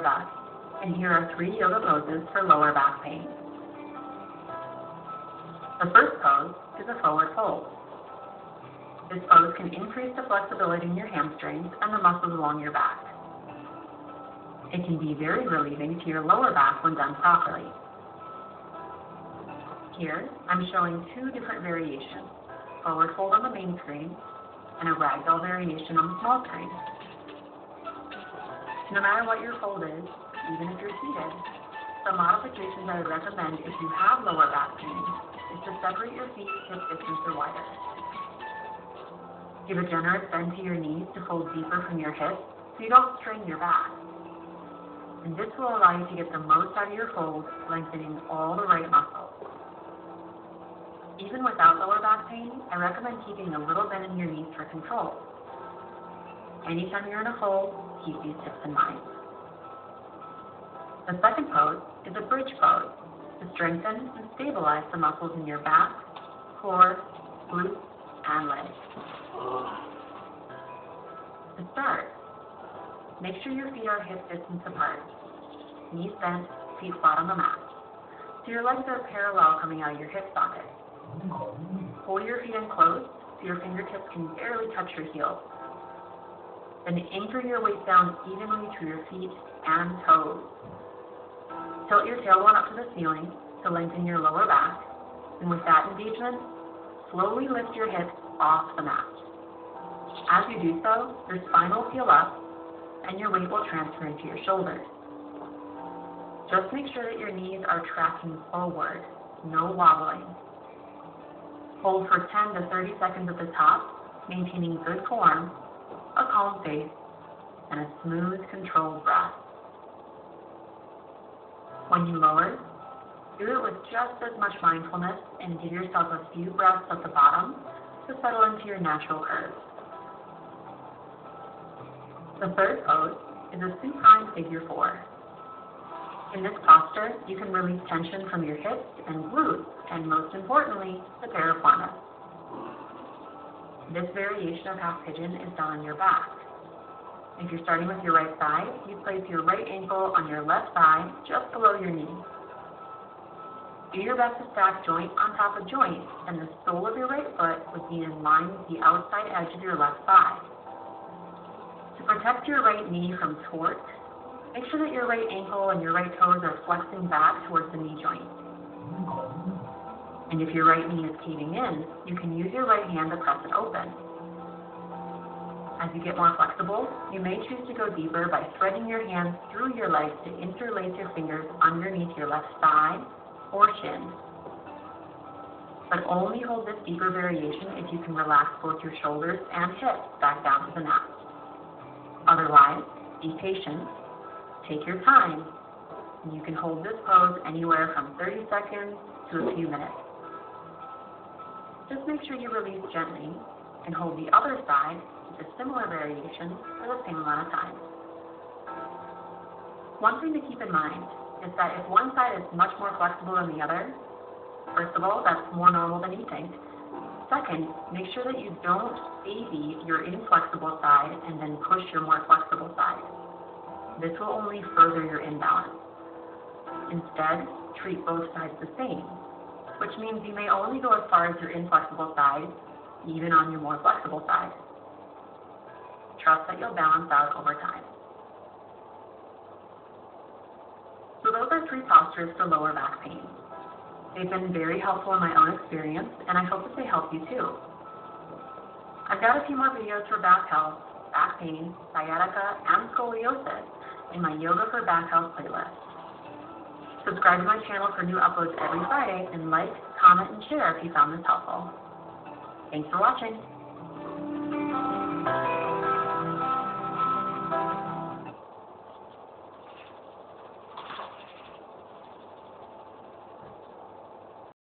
lower back, and here are 3 yoga poses for lower back pain. The first pose is a forward fold. This pose can increase the flexibility in your hamstrings and the muscles along your back. It can be very relieving to your lower back when done properly. Here, I'm showing 2 different variations, forward fold on the main screen and a ragdoll variation on the small screen. No matter what your fold is, even if you're seated, the modifications I would recommend if you have lower back pain is to separate your feet hip distance or wider. Give a generous bend to your knees to fold deeper from your hips so you don't strain your back. And this will allow you to get the most out of your fold, lengthening all the right muscles. Even without lower back pain, I recommend keeping a little bend in your knees for control. Anytime you're in a fold, keep these tips in mind. The second pose is a bridge pose to strengthen and stabilize the muscles in your back, core, glutes, and legs. To start, make sure your feet are hip distance apart, knees bent, feet flat on the mat, so your legs are parallel coming out of your hip socket. Pull your feet in close so your fingertips can barely touch your heels. Then anchor your weight down evenly to your feet and toes. Tilt your tailbone up to the ceiling to lengthen your lower back, and with that engagement, slowly lift your hips off the mat. As you do so, your spine will peel up and your weight will transfer into your shoulders. Just make sure that your knees are tracking forward, no wobbling. Hold for 10 to 30 seconds at the top, maintaining good form, a calm face, and a smooth, controlled breath. When you lower, do it with just as much mindfulness and give yourself a few breaths at the bottom to settle into your natural curve. The third pose is a supine figure 4. In this posture, you can release tension from your hips and glutes, and most importantly, the piriformis. This variation of half pigeon is done on your back. If you're starting with your right side, you place your right ankle on your left thigh just below your knee. Do your best to stack joint on top of joint, and the sole of your right foot would be in line with the outside edge of your left thigh. To protect your right knee from torque, make sure that your right ankle and your right toes are flexing back towards the knee joint. And if your right knee is caving in, you can use your right hand to press it open. As you get more flexible, you may choose to go deeper by threading your hands through your legs to interlace your fingers underneath your left thigh or shin. But only hold this deeper variation if you can relax both your shoulders and hips back down to the mat. Otherwise, be patient, take your time, and you can hold this pose anywhere from 30 seconds to a few minutes. Just make sure you release gently and hold the other side with a similar variation for the same amount of time. One thing to keep in mind is that if one side is much more flexible than the other, first of all, that's more normal than you think. Second, make sure that you don't baby your inflexible side and then push your more flexible side. This will only further your imbalance. Instead, treat both sides the same, which means you may only go as far as your inflexible side, even on your more flexible side. Trust that you'll balance out over time. So those are 3 postures for lower back pain. They've been very helpful in my own experience, and I hope that they help you too. I've got a few more videos for back health, back pain, sciatica, and scoliosis in my Yoga for Back Health playlist. Subscribe to my channel for new uploads every Friday, and like, comment, and share if you found this helpful. Thanks for watching.